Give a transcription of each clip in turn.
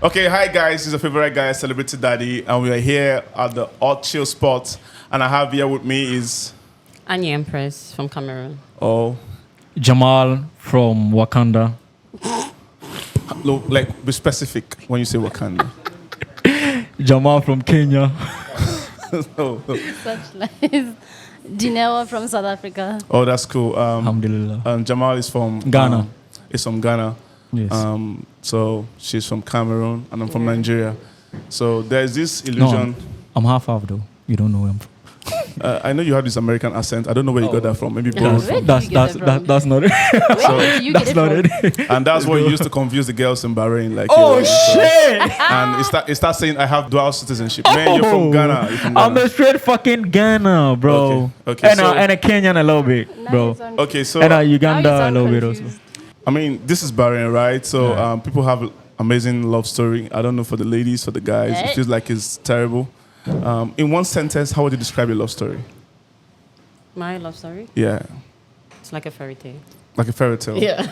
Okay, hi guys, it's your favorite guy, Celebrity Daddy, and we are here at the Hot Chill spot. And I have here with me is Anya Empress from Cameroon. oh, Jamal from Wakanda. look, like be specific when you say Wakanda. Jamal from Kenya. oh, Such lies. Dinewa from South Africa. oh, that's cool. Alhamdulillah. Jamal is from Ghana. Is from Ghana. Yes. So she's from Cameroon, and I'm from Nigeria. So there's this No, illusion. I'm half though. You don't know him. I know you have this American accent. I don't know where you got that from. Maybe Yeah, both. where did you get that from? That's not it. Where did you get That's it not from? it. And that's what you used to confuse the girls in Bahrain. Like, Oh you know, so- shit! And it starts saying, I have dual citizenship. Man, you're from Ghana. You're from I'm Ghana. a straight fucking Ghana, bro. Okay, and, so- and a Kenyan a little bit, Now bro. you sound- Okay, so And now you Uganda a sound little bit confused. also. I mean, this is Bahrain, right? So Yeah. people have amazing love story. I don't know for the ladies, for the guys. It Yeah. feels like it's terrible. In one sentence, how would you describe your love story? My love story? Yeah, It's like a fairy tale. like a fairy tale. Yeah.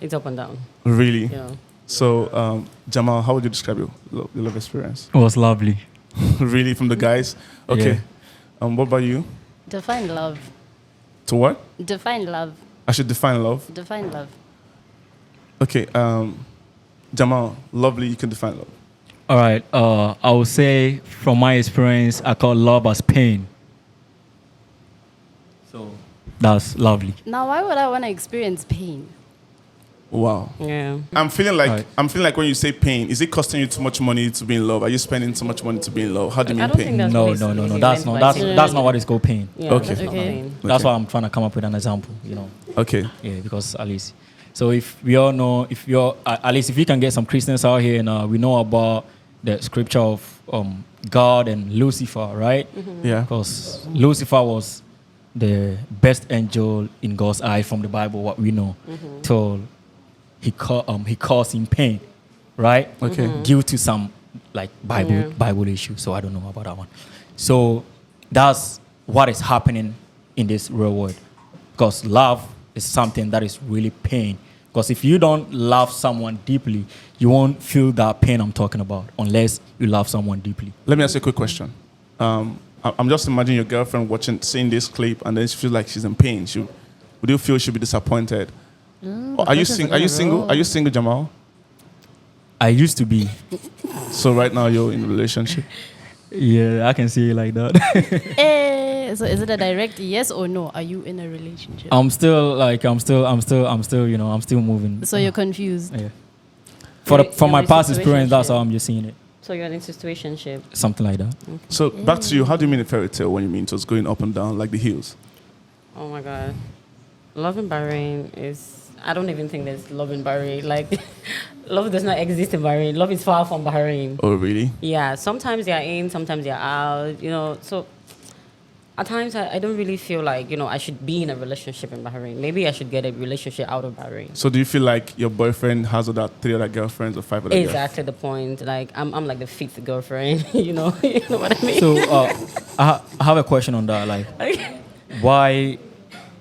It's up and down, Really? you know. So, Jamal, how would you describe your love experience? It was lovely. Really, from the guys? Okay. What about you? Define love. To what? Define love. I should define love. Define love. Okay. Jamal, lovely. You can define love. All right. I would say from my experience, I call love as pain. So that's lovely. Now, why would I want to experience pain? Wow. Yeah. I'm feeling like Right. when you say pain, is it costing you too much money to be in love? Are you spending too much money to be in love? How do you I mean don't pain? think that's No, what it's- no, no, it's no. That's meant not. by That's pain. that's not what is called pain. Yeah, Okay. that's not Okay. pain. That's why I'm trying to come up with an example. You know. Okay. Yeah, because at least. So if we all know, if you're at least if you can get some Christians out here and we know about the scripture of God and Lucifer, right? Yeah. Because Lucifer was the best angel in God's eye from the Bible, what we know. Till he caused him pain, right? Okay. Due to some like Bible issue. So I don't know about that one. So that's what is happening in this real world. Because love is something that is really pain. Because if you don't love someone deeply, you won't feel that pain I'm talking about unless you love someone deeply. Let me ask you a quick question. I'm just imagining your girlfriend seeing this clip, and then she feels like she's in pain. Would you feel she'd be disappointed? Are you Are you single? Are you single, Jamal? I used to be. So right now you're in a relationship. Yeah, I can see it like that. So is it a direct yes or no? Are you in a relationship? I'm still, you know, I'm still moving. So you're confused. Yeah. You're From my in a past experience, that's situationship. how I'm just seeing it. So you're in a situationship. Something like that. So back to you. How do you mean a fairy tale when you mean it was going up and down like the hills? Oh my God. Love in Bahrain is, I don't even think there's love in Bahrain. Like, love does not exist in Bahrain. Love is far from Bahrain. Oh, really? Yeah, sometimes they're in, sometimes they're out, you know. So at times I don't really feel like, you know, I should be in a relationship in Bahrain. Maybe I should get a relationship out of Bahrain. So do you feel like your boyfriend has about 3 other girlfriends or 5 other girlfriends? Exactly the point. Like, I'm like the fifth girlfriend, you know what I mean? So I have a question on that. Like, why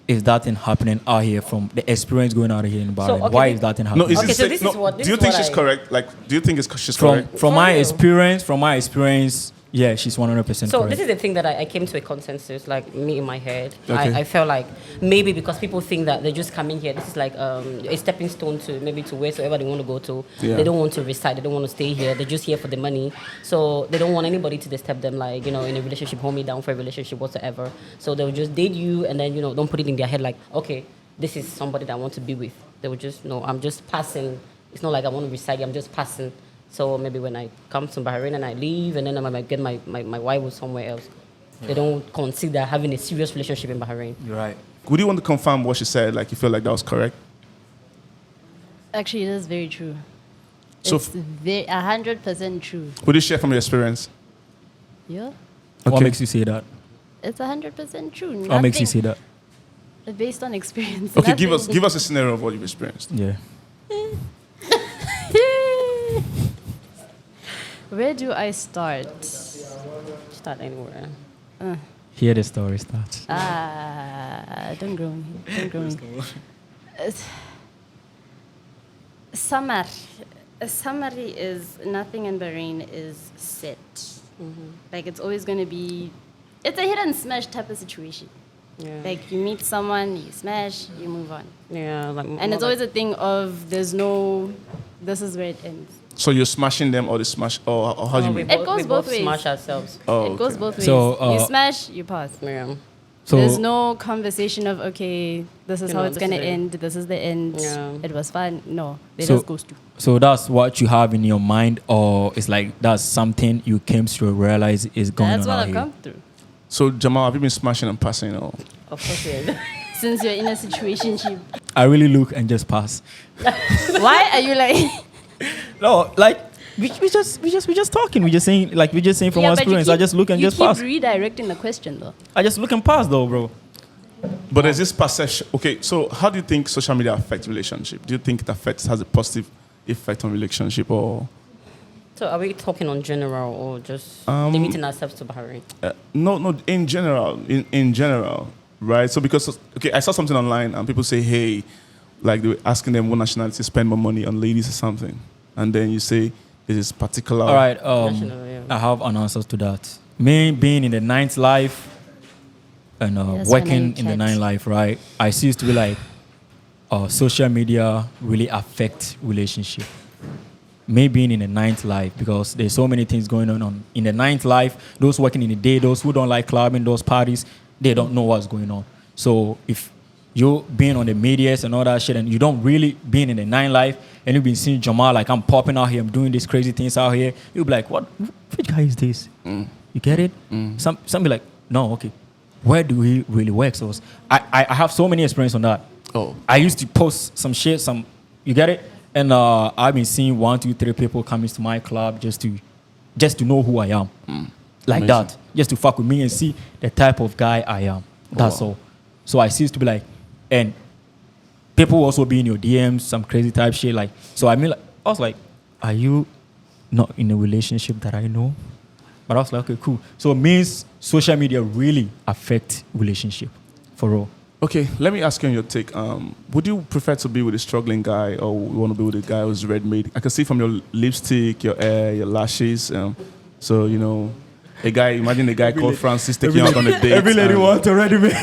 is that thing happening out here from the experience going out here in Bahrain? okay, Why the- is that thing No, happening? is Okay, it so say- this no, is what- this do you is think what she's I- correct? Like, do you think she's from correct? from my real. experience, yeah, she's 100% So correct. this is the thing that I came to a consensus, like me in my head. Okay. I felt like maybe because people think that they just come in here, this is like a stepping stone to maybe to wheresoever they want to go to. Yeah. They don't want to reside, they don't want to stay here, they're just here for the money. So they don't want anybody to disturb them, like, you know, in a relationship, hold me down for a relationship whatsoever. So they'll just date you and then, you know, don't put it in their head like, okay, this is somebody that I want to be with. They will just, no, I'm just passing. It's not like I want to reside, I'm just passing. So maybe when I come to Bahrain and I leave and then I might get my wife with somewhere else, they don't consider having a serious relationship in Bahrain. You're right. Would you want to confirm what she said? Like, you feel like that was correct? Actually, it is very true. So It's 100% true. would you share from your experience? Yeah, What Okay. makes you say that? it's 100% true. What makes you say Nothing- that? Based on experience. Okay, nothing- give us a scenario of what you've experienced. Yeah. Where do I start? Start anywhere. Here the story starts. Don't groan. Don't groan. Summer. A summary is nothing in Bahrain is set. Like it's always going to be, it's a hit and smash type of situation. Yeah. Like you meet someone, you smash, you move on. Yeah, like And it's always a thing of there's no, this is where it ends. So you're smashing them, or they smash, or how do you mean? It goes we both both ways. smash ourselves. Oh, It goes okay. both ways. So, you smash, you pass. Yeah. So There's no conversation of, okay, this is You how know, it's this going to is it. end, this is the end. Yeah. It was fun. No, they So- just goes to. so that's what you have in your mind, or it's like that's something you came to realize is going That's on what out I've here. come through. So Jamal, have you been smashing and passing? Or Of course, yeah. Since you're in a situationship. I really look and just pass. Why are you like... No, like we just talking. We just saying from Yeah, our but you experience. I keep- just look and you just pass. keep redirecting the question though. I just look and pass though, bro. but there's this perception. Okay, so how do you think social media affects relationship? Do you think it has a positive effect on relationship, or So are we talking on general or just limiting ourselves to Bahrain? no? In general, right? So because I saw something online and people say, hey, like they were asking them what nationality spend more money on ladies or something, and then you say this is particular. All right. National, yeah. I have an answer to that. Me being in the ninth life and That's working when I in the checked. ninth life, right? I see it to be like social media really affect relationship. Me being in the ninth life, because there's so many things going on in the ninth life. Those working in the day, those who don't like clubbing, those parties, they don't know what's going on. So if you being on the medias and all that shit, and you don't really being in the nine life, and you've been seeing Jamal like I'm popping out here, I'm doing these crazy things out here, you'll be like, what? Which guy is this? You get it? Some be like, no, okay. Where do we really work? So I have so many experience on that. Oh. I used to post some shit, you get it? And I've been seeing 1, 2, 3 people coming to my club just to know who I am. Like Amazing. that. Just to fuck with me and see the type of guy I am. That's Wow. all. So I see it to be like, and people also be in your DMs, some crazy type shit. Like, so I was like, are you not in a relationship that I know? But I was like, okay, cool. So it means social media really affect relationship for real. Okay, let me ask you on your take. Would you prefer to be with a struggling guy, or you want to be with a guy who's ready-made? I can see from your lipstick, your hair, your lashes. So, you know, imagine a guy called Francis taking you out on a date. Every lady and- wants already made.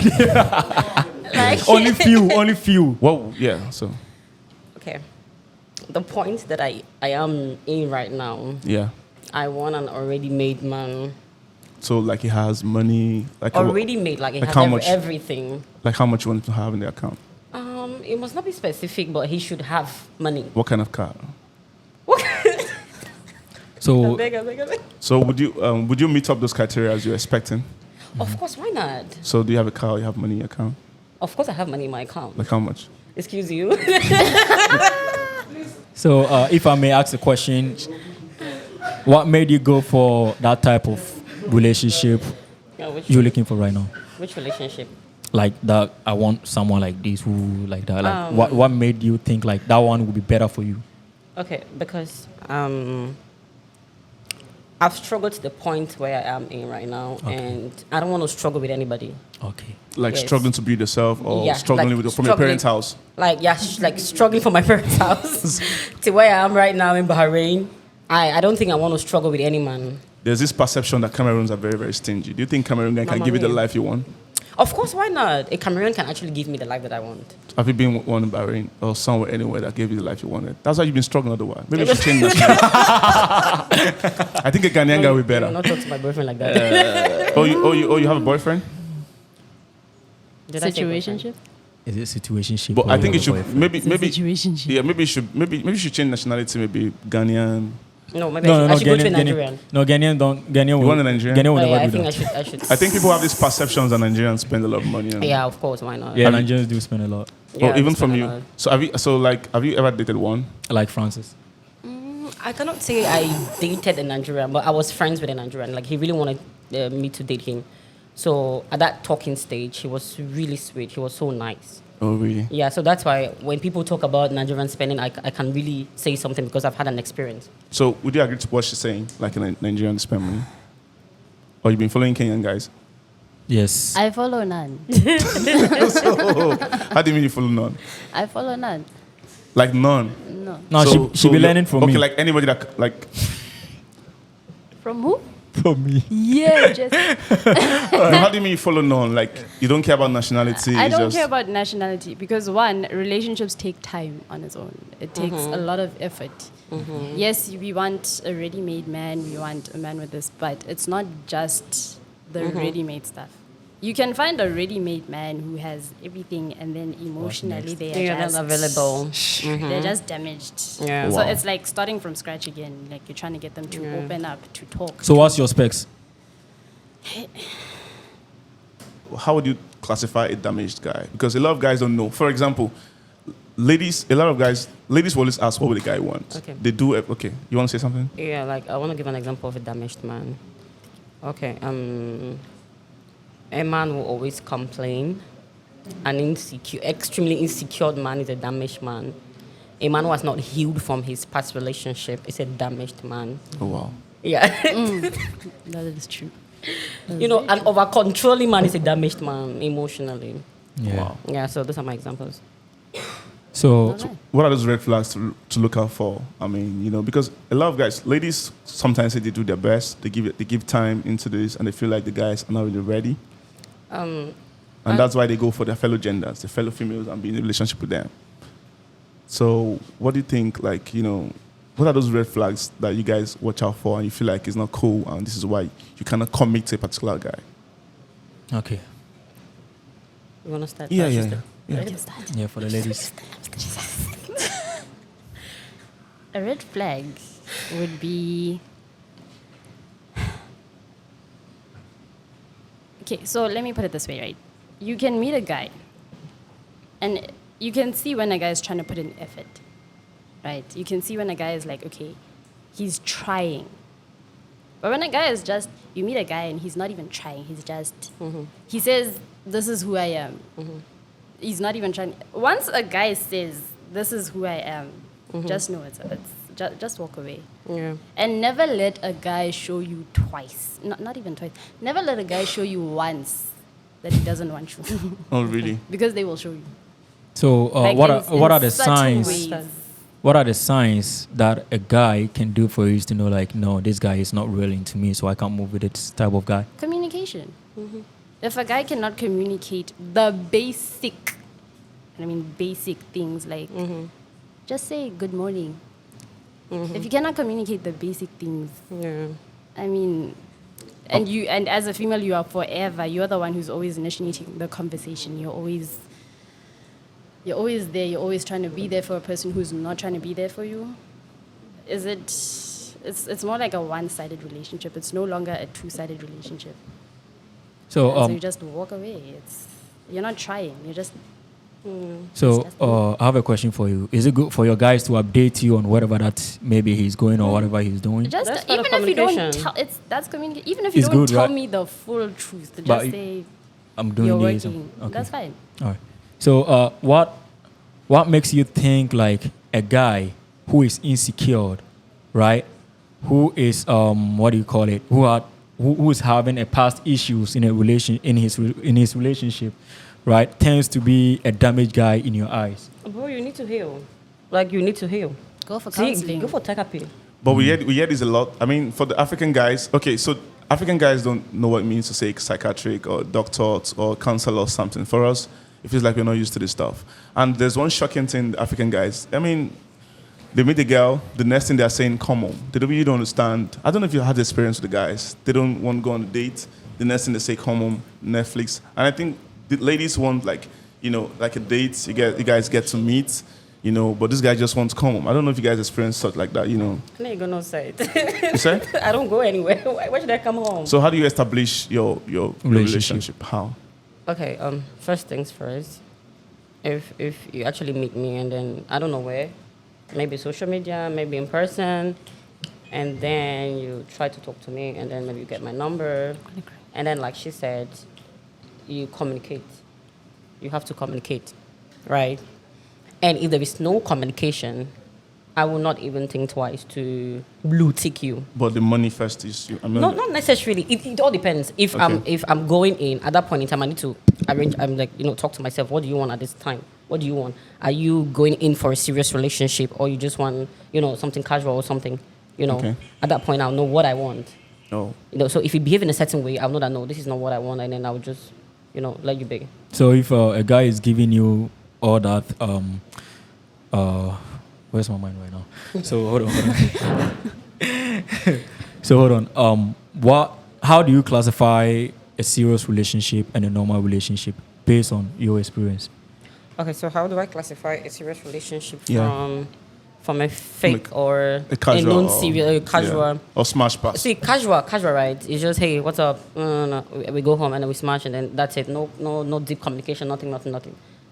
Like, Only few. Well, yeah, so, okay. The point that I am in right now, yeah. I want an already made man. So, like, he has money. Like, Already made, like it Like has how much? everything. like how much you want to have in the account? It must not be specific, but he should have money. What kind of car? So I beg. So, would you meet up those criteria as you're expecting? Of course, why not? So, do you have a car? You have money in your account? Of course, I have money in my account. Like, how much? Excuse you. So, if I may ask a question, what made you go for that type of relationship Yeah, you're looking for right now? which relationship? Like that, I want someone like this who like that. Like, what made you think like that one would be better for you? Okay, because I've struggled to the point where I am in right now, and I don't want to struggle with anybody. Okay. Like, Yes. struggling to build yourself, or Yeah, struggling like from your struggling. parents' house? Like, yeah, like struggling for my parents' house to where I am right now in Bahrain. I don't think I want to struggle with any man. There's this perception that Cameroons are very, very stingy. Do you think Cameroon can Mamma give you the mia. life you want? Of course, why not? A Cameroon can actually give me the life that I want. Have you been one in Bahrain or somewhere anywhere that gave you the life you wanted? That's why you've been struggling otherwise. Maybe you should change that. I think a Ghanaian guy will be No, better. not talk to my boyfriend like that. You have a boyfriend? Did I say boyfriend? Situationship? Is it situationship? But or I think you your should boyfriend? maybe Situationship. yeah, maybe you should change nationality, maybe Ghanaian. No, maybe No, I should go to a Ghanaian, Nigerian. No, Ghanaian don't. Ghanaian will. want a Nigerian? Ghanaian will Oh, yeah, never I do think that. I should. I think people have these perceptions that Nigerians spend a lot of money on. Yeah, of course, why not? Yeah, Have you- Nigerians do spend a lot. Yeah, Or even it's from been a you. lot. So have you ever dated one? Like Francis. I cannot say I dated a Nigerian, but I was friends with a Nigerian. Like, he really wanted me to date him. So at that talking stage, he was really sweet. He was so nice. Oh really? Yeah, so that's why when people talk about Nigerian spending, I can really say something because I've had an experience. So would you agree to what she's saying? Like a Nigerian spend money? Or you've been following Kenyan guys? Yes. I follow none. So how do you mean you follow none? I follow none. Like none? No. No. No, she be you're- learning from okay, me. like anybody that like From who? From me. Yeah, just. how do you mean you follow none? Like you don't care about nationality? I it's don't just, care about nationality because one, relationships take time on its own. It takes a lot of effort. Yes, we want a ready-made man. We want a man with this, but it's not just the ready-made stuff. You can find a ready-made man who has everything, and then emotionally they are You're just not available. They're just damaged. Yeah. So Wow. it's like starting from scratch again. Like you're trying to get them to open up, to talk. So what's your specs? how would you classify a damaged guy? Because a lot of guys don't know. For example, ladies will always ask, what would the guy want? Okay. They do. Okay, you want to say something? Yeah, like I want to give an example of a damaged man. Okay, a man will always complain. An extremely insecure man is a damaged man. A man who has not healed from his past relationship is a damaged man. Oh wow. Yeah. That is true. You know, an over controlling man is a damaged man emotionally. Yeah. Wow. Yeah, so those are my examples. So What are those red flags to look out for? I mean, you know, because a lot of guys, ladies sometimes say they do their best. They give time into this, and they feel like the guys are not really ready. And that's why they go for their fellow genders, the fellow females, and be in a relationship with them. So, what do you think? Like, you know, what are those red flags that you guys watch out for, and you feel like it's not cool, and this is why you cannot commit to a particular guy? okay. You want to start? Yeah, first, yeah, sister? yeah. I can start. Yeah, for the ladies. A red flag would be. Okay, so let me put it this way, right? You can meet a guy, and you can see when a guy is trying to put in effort, right? You can see when a guy is like, okay, he's trying. But when a guy is just, you meet a guy and he's not even trying, he's just, he says, this is who I am. He's not even trying. Once a guy says, this is who I am, just know just walk away. Yeah. And never let a guy show you twice. Not even twice. Never let a guy show you once that he doesn't want you. Oh, really? Because they will show you. So Like what in are the certain signs? ways. What are the signs that a guy can do for you to know, like, no, this guy is not really into me, so I can't move with this type of guy? Communication. If a guy cannot communicate the basic, and I mean basic things like, just say good morning. If you cannot communicate the basic things, Yeah. I mean, and as a female, you are forever. You're the one who's always initiating the conversation. You're always there. You're always trying to be there for a person who's not trying to be there for you. It's more like a one-sided relationship. It's no longer a two-sided relationship. So So you just walk away. You're not trying. You're just. I have a question for you. Is it good for your guys to update you on whatever that maybe he's going or whatever he's doing? Just That's part of even if you don't communication. tell, that's communication. Even if you It's don't good, tell right? me the full truth, But just you- say I'm doing you're this. working. Okay. That's fine. All right. So what makes you think like a guy who is insecure, right? Who is what do you call it? Who is having a past issues in his relationship, right? Tends to be a damaged guy in your eyes. Bro, you need to heal. Like, you need to heal. Go for See, counseling. go for therapy. But we hear this a lot. I mean, for the African guys, okay, so African guys don't know what it means to say psychiatric or doctor or counselor or something. For us, it feels like we're not used to this stuff. And there's one shocking thing, the African guys, I mean, they meet a girl, the next thing they're saying, come home. They really don't understand. I don't know if you had the experience with the guys. They don't want to go on a date. The next thing they say, come home, Netflix. And I think the ladies want, like, you know, like a date, you guys get to meet, you know, but this guy just wants to come home. I don't know if you guys experience stuff like that, you know. I ain't gonna say it. You say? I don't go anywhere. Why should I come home? So how do you establish your relationship? How? Okay, first things first. If you actually meet me and then I don't know where, maybe social media, maybe in person, and then you try to talk to me and then maybe you get my number, and then like she said, you communicate. You have to communicate, right? And if there is no communication, I will not even think twice to blue tick you. But the money first is you. I mean, No, not necessarily. It all depends. If Okay. I'm going in at that point in time, I need to arrange. I'm like, talk to myself. What do you want at this time? What do you want? Are you going in for a serious relationship, or you just want, something casual or something? Okay. At that point, I'll know what I want. Oh. So if you behave in a certain way, I'll know that no, this is not what I want, and then I'll just, let you be. So if a guy is giving you all that, where's my mind right now? So hold on. So hold on. How do you classify a serious relationship and a normal relationship based on your experience? Okay, so how do I classify a serious relationship Yeah. from a fake or A casual, a non-serious, casual? yeah. Or smash pass. See, casual, right? It's just, hey, what's up? No. We go home and then we smash, and then that's it. No deep communication, nothing.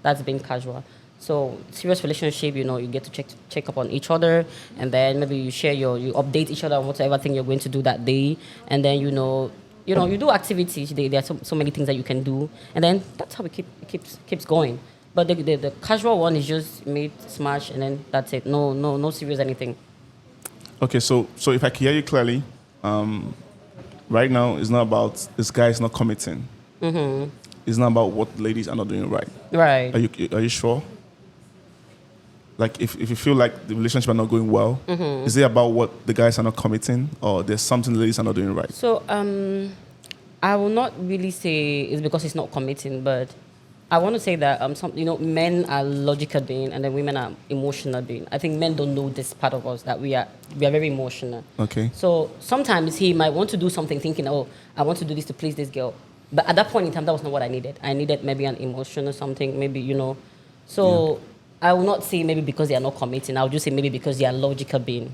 That's being casual. So serious relationship, you get to check up on each other, and then maybe you update each other on whatever thing you're going to do that day, and then you do activities. There are so many things that you can do, and then that's how it keeps going. But the casual one is just meet, smash, and then that's it. No serious anything. Okay, so if I can hear you clearly, right now it's not about this guy is not committing. Mm-hmm. It's not about what ladies are not doing right. Right. Are you sure? Like if you feel like the relationship are not going well, Mm-hmm. is it about what the guys are not committing, or there's something the ladies are not doing right? So I will not really say it's because it's not committing, but I want to say that men are logical beings and then women are emotional beings. I think men don't know this part of us, that we are very emotional. Okay. So sometimes he might want to do something thinking, oh, I want to do this to please this girl. But at that point in time, that was not what I needed. I needed maybe an emotion or something, maybe, So I will not say maybe because they are not committing. I'll just say maybe because they are logical being.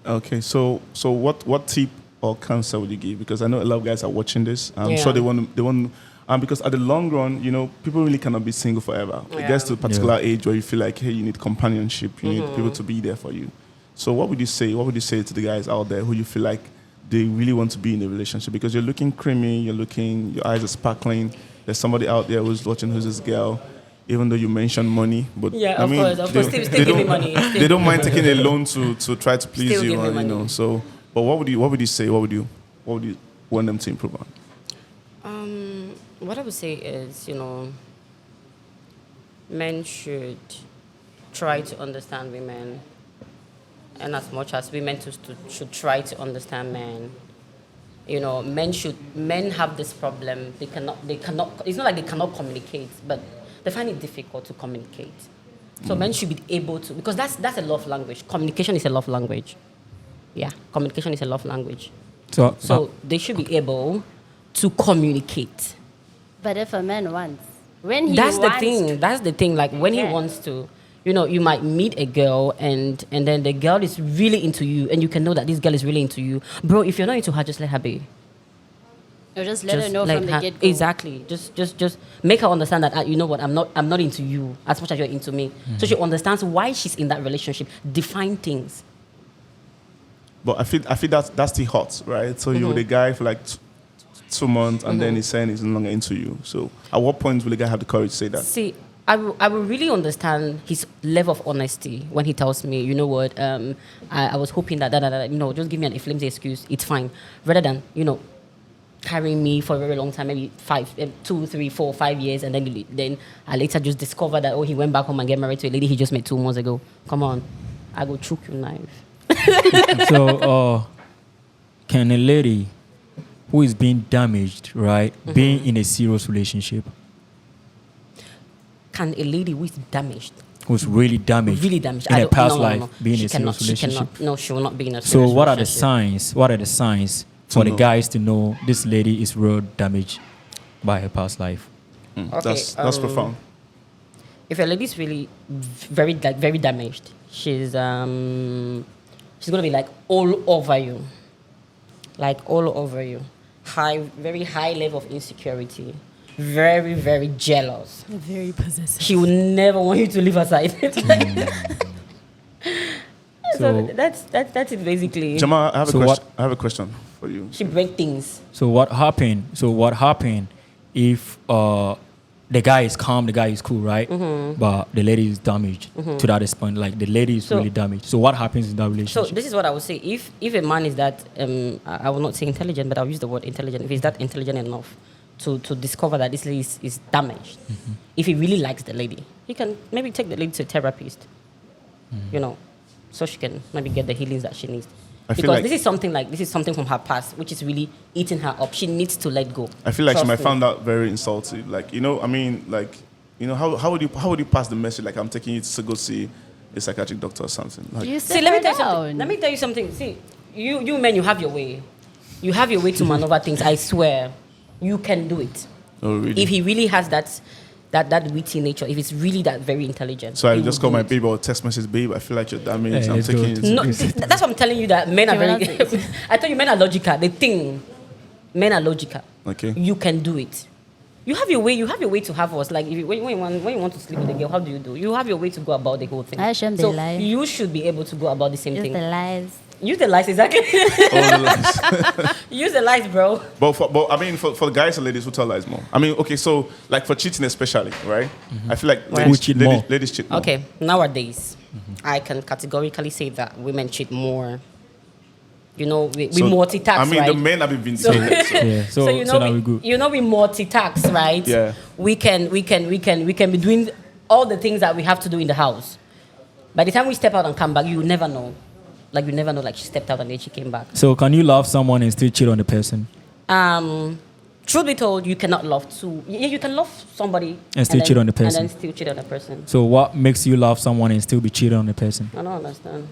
Okay, so what tip or counsel would you give? Because I know a lot of guys are watching this. I'm sure they want because at the long run, people really cannot be single forever. It gets to a particular age where you feel like, hey, you need companionship. You need people to be there for you. So what would you say? What would you say to the guys out there who you feel like they really want to be in a relationship? Because you're looking creamy, your eyes are sparkling. There's somebody out there who's watching who's this girl. Even though you mentioned money, but yeah, of course, still give me money. They don't mind taking a loan to try to please Still you, give me money. So, but what would you say? What would you want them to improve on? What I would say is, men should try to understand women, and as much as women should try to understand men. Men have this problem. They cannot. It's not like they cannot communicate, but they find it difficult to communicate. So men should be able to, because that's a love language. Communication is a love language. Yeah, communication is a love language. So they should be able to communicate. But if a man wants, when he That's wants, the thing. Like when he wants to, you might meet a girl and then the girl is really into you, and you can know that this girl is really into you, bro. If you're not into her, just let her be. or just let her know from the get-go. Exactly. Just make her understand that you know what, I'm not into you as much as you're into me. So she understands why she's in that relationship. Define things. But I feel that's the hot, right? So you're with a guy for like 2 months, and then he's saying he's no longer into you. So at what point will the guy have the courage to say that? See, I will really understand his level of honesty when he tells me, you know what, I was hoping that, just give me a flimsy excuse. It's fine. Rather than, carrying me for a very long time, maybe 2, 3, 4, 5 years, and then I later just discovered that, he went back home and get married to a lady he just met 2 months ago. Come on. I go choke you knife. So, can a lady who is being damaged, right, being in a serious relationship, can a lady who is damaged, who's really damaged, in a past life, be in a serious relationship? No, she will not be in a serious So, relationship. what are the signs for the guys to know this lady is real damaged by her past life? Okay, That's profound. If a lady is really very damaged, she's gonna be like all over you, very high level of insecurity, very, very jealous, Very possessive. she will never want you to leave her side. So that's it basically. Jamal, I So have a question for you. She break things. So what happened if the guy is calm, the guy is cool, right? But the lady is damaged to that extent. Like the lady is really damaged. So what happens in that So relationship? this is what I would say. If a man is that, I will not say intelligent, but I'll use the word intelligent. If he's that intelligent enough to discover that this lady is damaged. If he really likes the lady, he can maybe take the lady to a therapist, you know, so she can maybe get the healings that she needs. I feel Because like- this is something from her past, which is really eating her up. She needs to let go. I feel like she Trust might me. find that very insulting. Like, you know, I mean, like, you know, how would you pass the message? Like, I'm taking you to go see a psychiatric doctor or something. Like, You See, sit let me her tell you something. down. Let me tell you something. See, you men, you have your way. You have your way to maneuver things. I swear, you can do it. oh, really? If he really has that witty nature, if it's really that very intelligent. So I he just will call my do it. babe or text message, babe. I feel like you're damaged. Hey, I'm let's taking go. you to No, that's what I'm telling you. That men are Okay, very. well, I told you, men are logical. They think men are logical. Okay. You can do it. You have your way. You have your way to have us. Like when you want to sleep with a girl, how do you do? You have your way to go about the whole thing. I shouldn't so lie. you should be able to go about the same Use thing. the lies. Use the lies, exactly. All the lies. Use the lies, bro. But I mean, for the guys and ladies who tell lies more. I mean, okay, so like for cheating especially, right? I feel like Right. Who cheat more? ladies cheat more. Okay, nowadays, I can categorically say that women cheat more. You know, we So, multitask, I mean, right? the men have been So, vindicated. So. Yeah. So, so you know, so now we good. you know, we multitask, right? Yeah. We can be doing all the things that we have to do in the house. By the time we step out and come back, you never know. Like you never know. Like she stepped out and then she came back. So can you love someone and still cheat on the person? Truth be told, you cannot love two. Yeah, you can love somebody And still cheat on the person. and then still cheat on the person. So what makes you love someone and still be cheating on the person? I don't understand.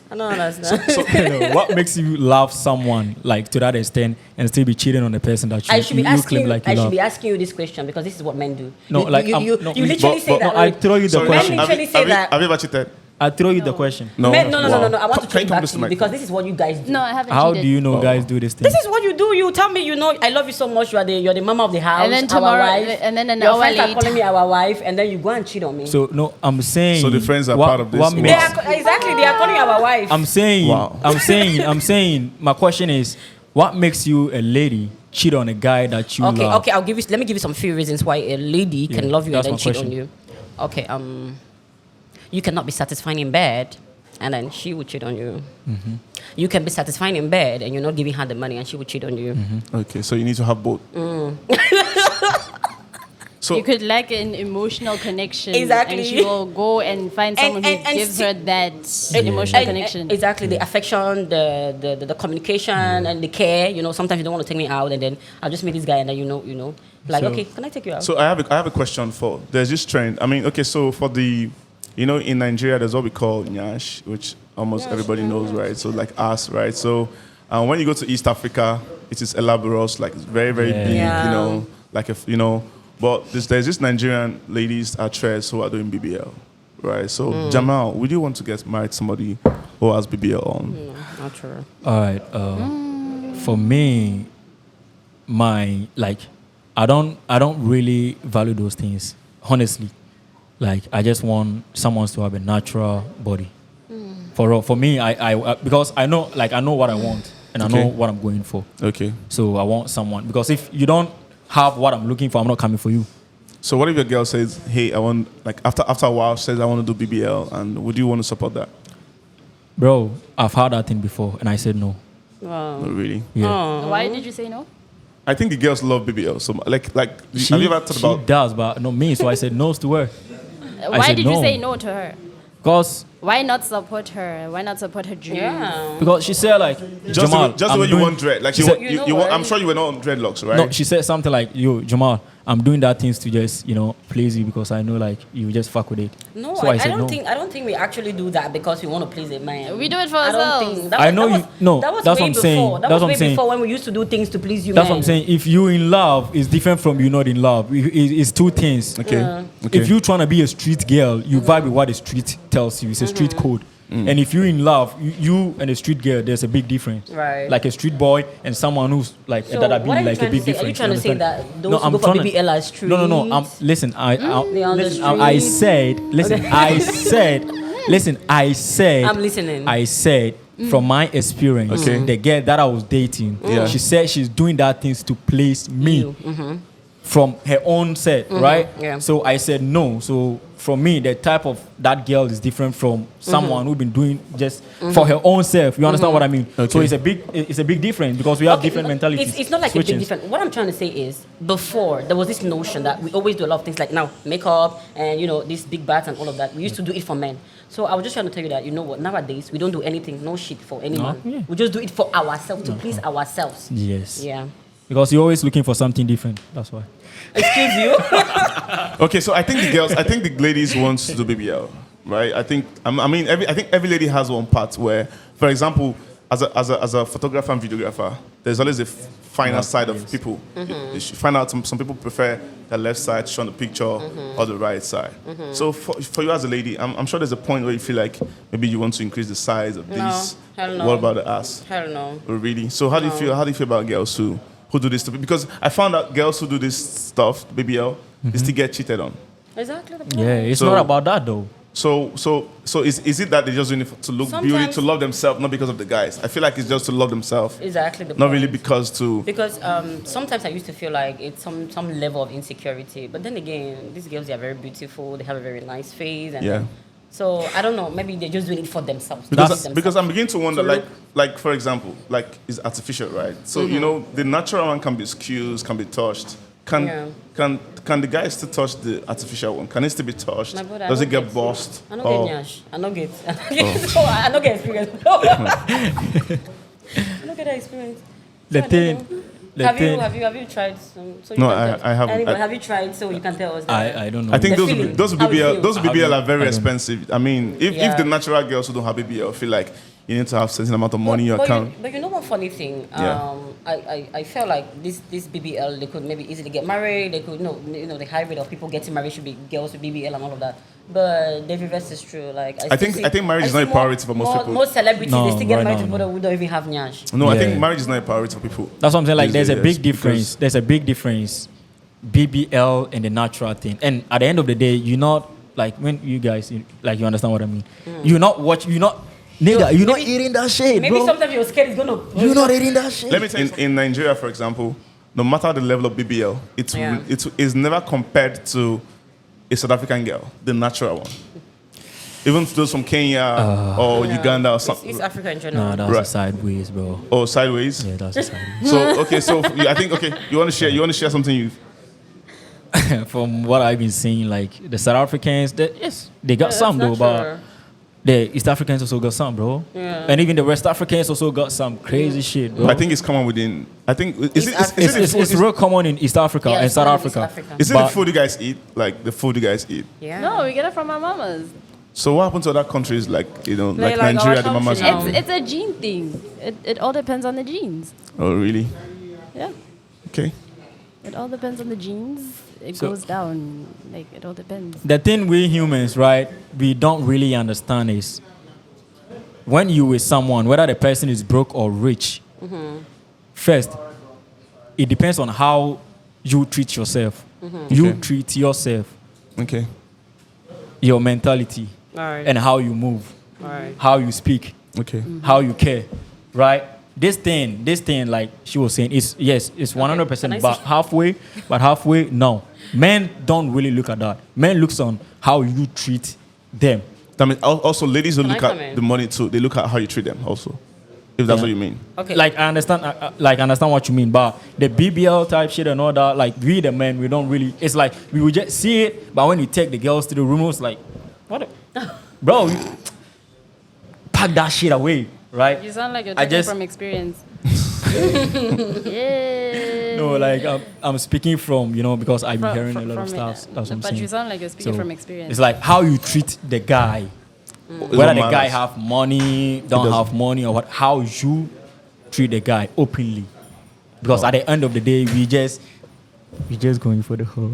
I don't understand. No, what makes you love someone like to that extent and still be cheating on the person that I should be you asking. claim like you I should love? be asking you this question because this is what men do. No, you, like, you, you, no, you literally but- say but that. No, I like, throw you the Sorry, question. Let me literally say that. Have you ever cheated? I throw you the question. No. Men, no. I want Can to you take come back close to to you my- because this is what you guys do. No, I haven't How cheated. do you know guys do this thing? This is what you do. You tell me, you know, I love you so much. You're the mama of the house. And then our tomorrow- wife. and then an your hour friends are later- calling me our wife, and then you go and cheat on me. So no, I'm saying. So the friends are what- part of this what mix. they makes- are, exactly, they are calling our wife. I'm saying. Wow. I'm saying. My question is, what makes you a lady cheat on a guy that you Okay, love? okay. Let me give you some few reasons why a lady can Yeah, love you and that's then my cheat question. on you. Okay, you cannot be satisfying in bed, and then she will cheat on you. Mm-hmm. You can be satisfying in bed, and you're not giving her the money, and she will cheat on you. Mm-hmm. Okay, so you need to have both. So You could lack an emotional connection. Exactly. And she will go and find someone who and gives see- her that emotional connection. Exactly, the affection, the communication, and the care. You know, sometimes you don't want to take me out, and then I'll just meet this guy, and then you know, like, So- okay, can I take you out? So I have a question for. There's this trend. I mean, okay, so for the, you know, in Nigeria, there's what we call nyash, which almost everybody knows, right? So like us, right? So when you go to East Africa, it is elaborate, like it's very, very Yeah. big, Yeah. you know, like if you know. But there's this Nigerian ladies actress who are doing BBL, right? So Jamal, would you want to get married to somebody who has BBL on? No, not true. All right. For me, I don't really value those things. Honestly, like I just want someone to have a natural body. For me, I because I know what I want and I know Okay. what I'm going for. Okay. So I want someone because if you don't have what I'm looking for, I'm not coming for you. So what if your girl says, "Hey, I want," like after a while says, "I want to do BBL," and would you want to support that? Bro, I've had that thing before and I said no. Wow. Not really. Yeah. Why did you say no? I think the girls love BBL. So like She, have you ever thought she about? does, but not me. So I said no to her. Why said did you no. say no to her? Because Why not support her? Why not support her dreams? Yeah. she said like Just Jamal, the I'm way you doing- want dread, like she you, said- want, You know you want. I'm what? sure you were not on dreadlocks, right? No, she said something like, "Yo, Jamal, I'm doing that things to just please you because I know like you just fuck with it." No, so I said don't no. think we actually do that because we want to please a man. We do it for I don't ourselves. think that I was, know that you- was, no, that was that's way what I'm before. saying. That That's was what way I'm saying. before when we used to do things to please you. That's men. what I'm saying. If you in love, it's different from you not in love. It's two things. Okay. Yeah. Okay. If you trying to be a street girl, you vibe with what the street tells you. It's a street code. And if you in love, you and a street girl, there's a big difference. Right. Like a street boy and someone who's like So that be what are you like a trying to big say? difference. Are you trying to say understand? that those who go for BBL are street? No. Listen, They on the listen, I street. said, listen, Okay. I said, listen, I said, I'm listening. I said, from my experience, Okay. the girl that I was dating, Yeah. she said she's doing that things to please me. You. from her own set, right? yeah. So I said no. So for me, the type of that girl is different from someone who's been doing just for her own self. You understand what I mean? Okay. So it's a big difference because we have different mentalities. It's not like a switching. big difference. What I'm trying to say is, before there was this notion that we always do a lot of things like now makeup and this big bath and all of that. We used to do it for men. So I was just trying to tell you that what, nowadays we don't do anything, no shit for anyone. Yeah. We just do it for ourselves to please ourselves. Yes. Yeah. Because you're always looking for something different. That's why. Excuse you. Okay, so I think the ladies want to do BBL, right? I think every lady has one part where, for example, as a photographer and videographer, there's always a finer side of people. You should find out some people prefer the left side showing the picture or the right side. So for you as a lady, I'm sure there's a point where you feel like maybe you want to increase the size of this. Hell no. What about the ass? Hell no. Oh, really? So how do you feel? How do you feel about girls who do this? Because I found out girls who do this stuff, BBL, they still get cheated on. Exactly the point. Yeah, it's So- not about that though. So is it that they just doing it to look beauty, Sometimes- to love themselves, not because of the guys? I feel like it's just to love themselves, Exactly the point. not really because to. Because sometimes I used to feel like it's some level of insecurity. But then again, these girls, they are very beautiful. They have a very nice face. And Yeah. so I don't know. Maybe they're just doing it for themselves. Because I'm beginning to wonder, So like for example, like it's artificial, right? So the natural one can be skewed, can be touched. Can the guys still touch the artificial one? Can it still be touched? My brother, Does I it don't get get bust? I don't get nyash. I don't get. I don't get experience. I don't get that experience. The So I don't thing- know. the have thing- you tried some? So you No, can I tell- haven't. Anybody, have you tried so you can tell us? That? I don't know. I think The those feeling, those how it BBL feels. those BBL are very I don't- expensive. I mean, if Yeah. the natural girls who don't have BBL feel like you need to have certain amount of money in your account. But you know one funny thing? Yeah. I felt like this BBL, they could maybe easily get married. They could, the high rate of people getting married should be girls with BBL and all of that. But the reverse is true. Like I think marriage is not a priority for most people. Most celebrities, No, they still get right married now, to people who don't even have nyash. No, I Yeah. think marriage is not a priority for people. That's what I'm saying. Like, there's a Yes, big because- difference. There's a big difference, BBL and the natural thing. And at the end of the day, you're not like when you guys like you understand what I mean. You're not nigga. You're not maybe- eating that shit, Maybe bro. sometimes your skin is gonna. You're not eating that shit. Let me tell you, in Nigeria, for example, no matter the level of BBL, it is never compared to a South African girl, the natural one. Even those from Kenya or Uganda or something, It's Africa in general. Nah, that's Right. a sideways, bro. or sideways. Yeah, that's a sideways. So I think you want to share something you. From what I've been seeing, like the South Africans, they got some though, that's but natural. the East Africans also got some, bro. Yeah. And even the West Africans also got some crazy shit, bro. I think it's common within. I think is it it's real common in East Africa Yeah, and it's South common in East Africa. Africa. is it But- the food you guys eat? Like the food you guys eat. Yeah. No, we get it from our mamas. So what happens to other countries like Like Nigeria, our the mamas? culture. It's a gene thing. It all depends on the genes. Oh really? Yeah. Okay. It all depends on the genes. It So- goes down. Like, it all depends. The thing we humans, right, we don't really understand is when you with someone, whether the person is broke or rich, first, it depends on how you treat yourself. You Okay. treat yourself, Okay. your mentality, Alright. and how you move, Alright. how you speak, Okay. how you care, right? This thing, like she was saying, it's 100%, Can I but halfway, no. Men don't really look at that. Men looks on how you treat them. That means also ladies who Can I look come at in? the money too. They look at how you treat them also. If that's Yeah. what you mean. Okay. Like I understand, understand what you mean, but the BBL type shit and all that, like we the men, we don't really. It's like we will just see it, but when you take the girls to the room, it's like, what, bro? You pack that shit away, right? You sound like you're I talking just- from experience. Yeah. No, like I'm speaking from because I've been From- hearing a from- lot of from stuff. it. That's what I'm But saying. you sound like you're speaking So, from experience. It's like how you treat the guy, It's whether what the guy matters. have money, don't doesn't. have money, or what. How you treat the guy openly, because at the end of the day, we just going for the whole.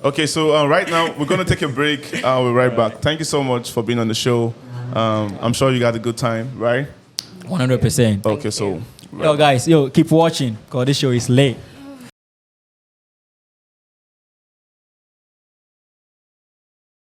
Okay, so right now we're gonna take a break. We'll be right back. Thank you so much for being on the show. I'm sure you had a good time, right? 100%. Okay, so Yo, guys, keep watching, because this show is late.